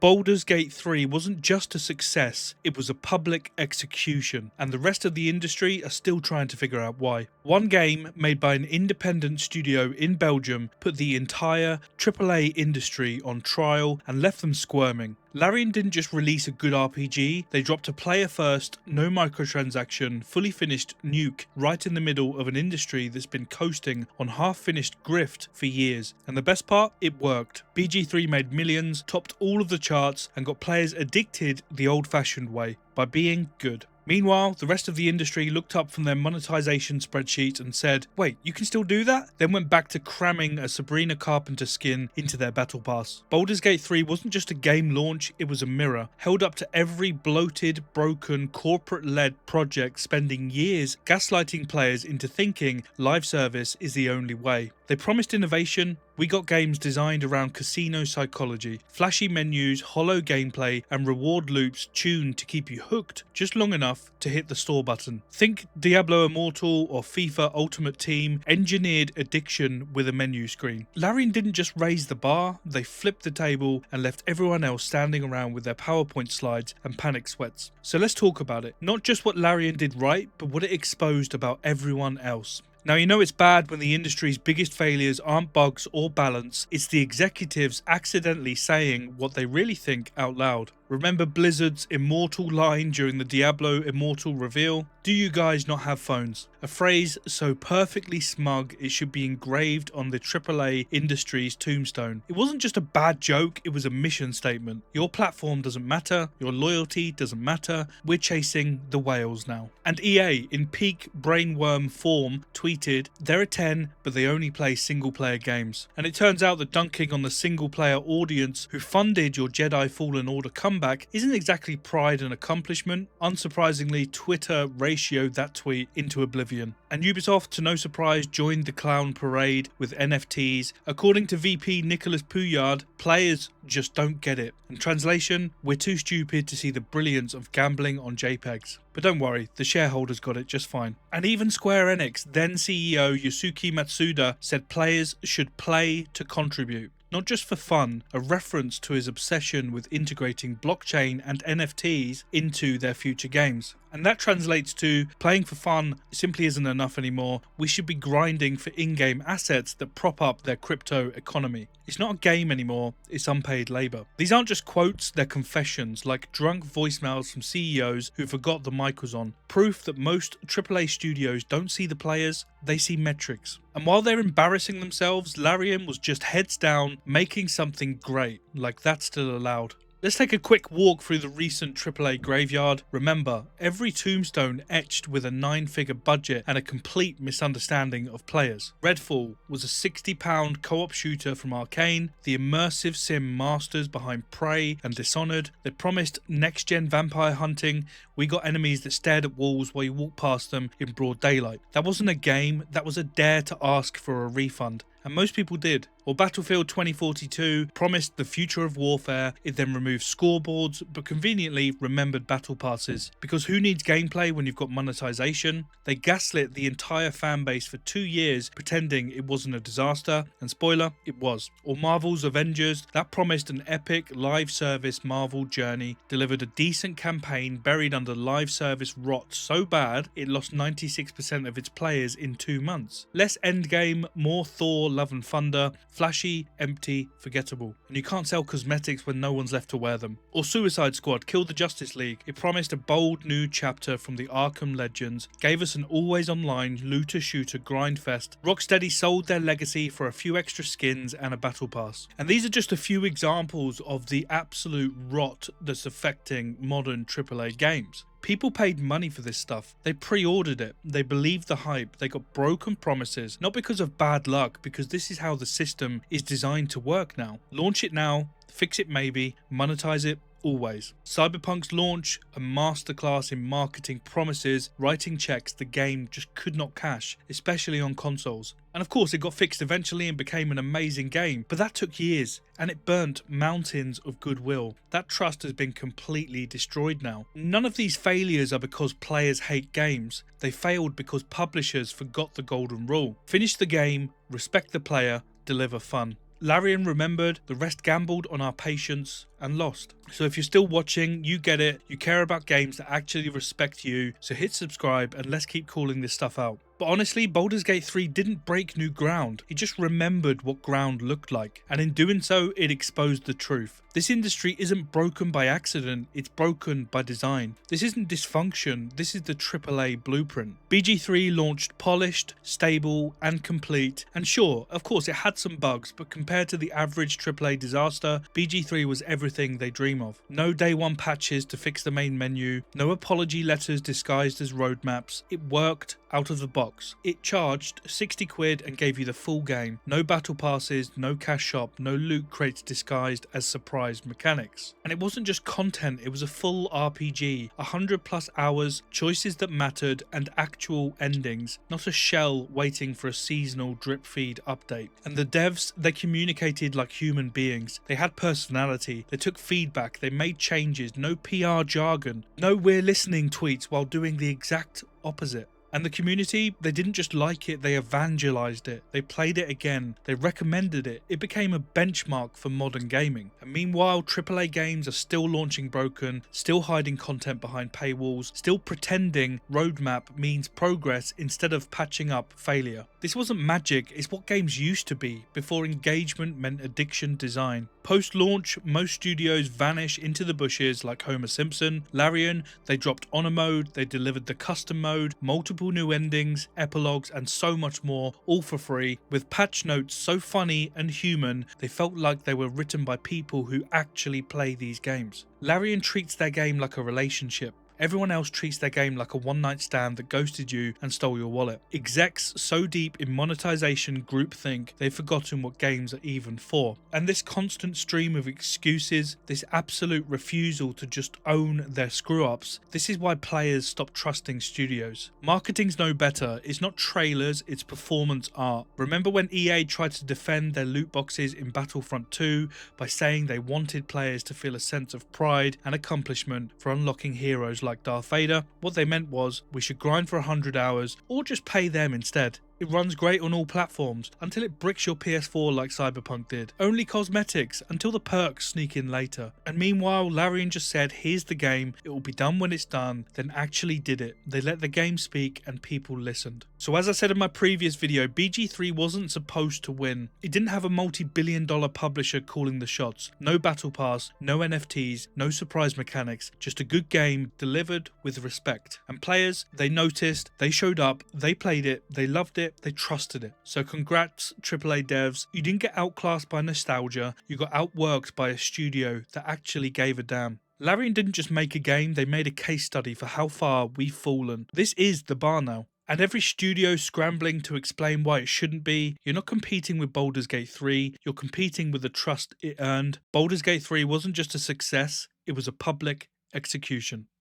Baldur's Gate 3 wasn't just a success, it was a public execution, and the rest of the industry are still trying to figure out why. One game made by an independent studio in Belgium put the entire AAA industry on trial and left them squirming. Larian didn't just release a good RPG, they dropped a player-first, no microtransaction, fully finished nuke right in the middle of an industry that's been coasting on half-finished grift for years. And the best part? It worked. BG3 made millions, topped all of the charts, and got players addicted the old-fashioned way, by being good. Meanwhile, the rest of the industry looked up from their monetization spreadsheet and said, wait, you can still do that? Then went back to cramming a Sabrina Carpenter skin into their battle pass. Baldur's Gate 3 wasn't just a game launch, it was a mirror, held up to every bloated, broken, corporate-led project spending years gaslighting players into thinking live service is the only way. They promised innovation. We got games designed around casino psychology, flashy menus, hollow gameplay, and reward loops tuned to keep you hooked just long enough to hit the store button. Think Diablo Immortal or FIFA Ultimate Team engineered addiction with a menu screen. Larian didn't just raise the bar, they flipped the table and left everyone else standing around with their PowerPoint slides and panic sweats. So let's talk about it. Not just what Larian did right, but what it exposed about everyone else. Now, you know it's bad when the industry's biggest failures aren't bugs or balance, it's the executives accidentally saying what they really think out loud. Remember Blizzard's Immortal line during the Diablo Immortal reveal? Do you guys not have phones? A phrase so perfectly smug it should be engraved on the AAA industry's tombstone. It wasn't just a bad joke, it was a mission statement. Your platform doesn't matter, your loyalty doesn't matter, we're chasing the whales now. And EA, in peak brainworm form, tweeted, they're a 10, but they only play single player games. And it turns out that dunking on the single player audience who funded your Jedi Fallen Order comeback isn't exactly pride and accomplishment. Unsurprisingly, Twitter ratioed that tweet into oblivion. And Ubisoft, to no surprise, joined the clown parade with NFTs. According to VP Nicolas Pouillard, players just don't get it. In translation, we're too stupid to see the brilliance of gambling on JPEGs. But don't worry, the shareholders got it just fine. And even Square Enix, then CEO Yosuke Matsuda, said players should play to contribute. Not just for fun, a reference to his obsession with integrating blockchain and NFTs into their future games. And that translates to playing for fun simply isn't enough anymore. We should be grinding for in-game assets that prop up their crypto economy. It's not a game anymore, it's unpaid labor. These aren't just quotes, they're confessions, like drunk voicemails from CEOs who forgot the mic was on. Proof that most AAA studios don't see the players, they see metrics. And while they're embarrassing themselves, Larian was just heads down, making something great, like that's still allowed. Let's take a quick walk through the recent AAA graveyard. Remember, every tombstone etched with a 9-figure budget and a complete misunderstanding of players. Redfall was a £60 co-op shooter from Arcane, the immersive sim masters behind Prey and Dishonored. They promised next-gen vampire hunting. We got enemies that stared at walls while you walked past them in broad daylight. That wasn't a game, that was a dare to ask for a refund. And most people did. Or Battlefield 2042 promised the future of warfare, it then removed scoreboards, but conveniently remembered battle passes. Because who needs gameplay when you've got monetization? They gaslit the entire fanbase for 2 years, pretending it wasn't a disaster, and spoiler, it was. Or Marvel's Avengers, that promised an epic live service Marvel journey, delivered a decent campaign buried under live service rot so bad, it lost 96% of its players in 2 months. Less endgame, more Thor, Love and Thunder, flashy, empty, forgettable. And you can't sell cosmetics when no one's left to wear them. Or Suicide Squad, Kill the Justice League. It promised a bold new chapter from the Arkham Legends, gave us an always online looter-shooter grindfest. Rocksteady sold their legacy for a few extra skins and a battle pass. And these are just a few examples of the absolute rot that's affecting modern AAA games. People paid money for this stuff. They pre-ordered it. They believed the hype. They got broken promises. Not because of bad luck, because this is how the system is designed to work now. Launch it now, fix it maybe, monetize it always. Cyberpunk's launch, a masterclass in marketing promises, writing checks the game just could not cash, especially on consoles. And of course it got fixed eventually and became an amazing game, but that took years and it burnt mountains of goodwill. That trust has been completely destroyed now. None of these failures are because players hate games. They failed because publishers forgot the golden rule. Finish the game, respect the player, deliver fun. Larian remembered, the rest gambled on our patience and lost. So if you're still watching, you get it. You care about games that actually respect you. So hit subscribe and let's keep calling this stuff out. But honestly, Baldur's Gate 3 didn't break new ground. It just remembered what ground looked like. And in doing so, it exposed the truth. This industry isn't broken by accident, it's broken by design. This isn't dysfunction, this is the AAA blueprint. BG3 launched polished, stable, and complete. And sure, of course it had some bugs, but compared to the average AAA disaster, BG3 was everything they dream of. No day one patches to fix the main menu, no apology letters disguised as roadmaps. It worked out of the box. It charged 60 quid and gave you the full game. No battle passes, no cash shop, no loot crates disguised as surprise mechanics. And it wasn't just content, it was a full RPG, 100 plus hours, choices that mattered, and actual endings, not a shell waiting for a seasonal drip feed update. And the devs, they communicated like human beings. They had personality, they took feedback, they made changes, no PR jargon, no "we're listening" tweets while doing the exact opposite. And the community, they didn't just like it, they evangelized it. They played it again, they recommended it. It became a benchmark for modern gaming. And meanwhile, AAA games are still launching broken, still hiding content behind paywalls, still pretending roadmap means progress instead of patching up failure. This wasn't magic, it's what games used to be, before engagement meant addiction design. Post-launch, most studios vanish into the bushes like Homer Simpson. Larian, they dropped honor mode, they delivered the custom mode, multiple new endings, epilogues, and so much more, all for free, with patch notes so funny and human they felt like they were written by people who actually play these games. Larian treats their game like a relationship. Everyone else treats their game like a one-night stand that ghosted you and stole your wallet. Execs so deep in monetization groupthink, they've forgotten what games are even for. And this constant stream of excuses, this absolute refusal to just own their screw-ups, this is why players stop trusting studios. Marketing's no better, it's not trailers, it's performance art. Remember when EA tried to defend their loot boxes in Battlefront 2 by saying they wanted players to feel a sense of pride and accomplishment for unlocking heroes like Darth Vader? What they meant was, we should grind for 100 hours or just pay them instead. It runs great on all platforms until it bricks your PS4 like Cyberpunk did. Only cosmetics until the perks sneak in later. And meanwhile, Larian just said, here's the game, it will be done when it's done, then actually did it. They let the game speak and people listened. So as I said in my previous video, BG3 wasn't supposed to win. It didn't have a multi-billion-dollar publisher calling the shots. No battle pass, no NFTs, no surprise mechanics, just a good game delivered with respect. And players, they noticed, they showed up, they played it, they loved it, they trusted it. So congrats AAA devs, you didn't get outclassed by nostalgia, you got outworked by a studio that actually gave a damn. Larian didn't just make a game, they made a case study for how far we've fallen. This is the bar now. And every studio scrambling to explain why it shouldn't be. You're not competing with Baldur's Gate 3, you're competing with the trust it earned. Baldur's Gate 3 wasn't just a success, it was a public execution.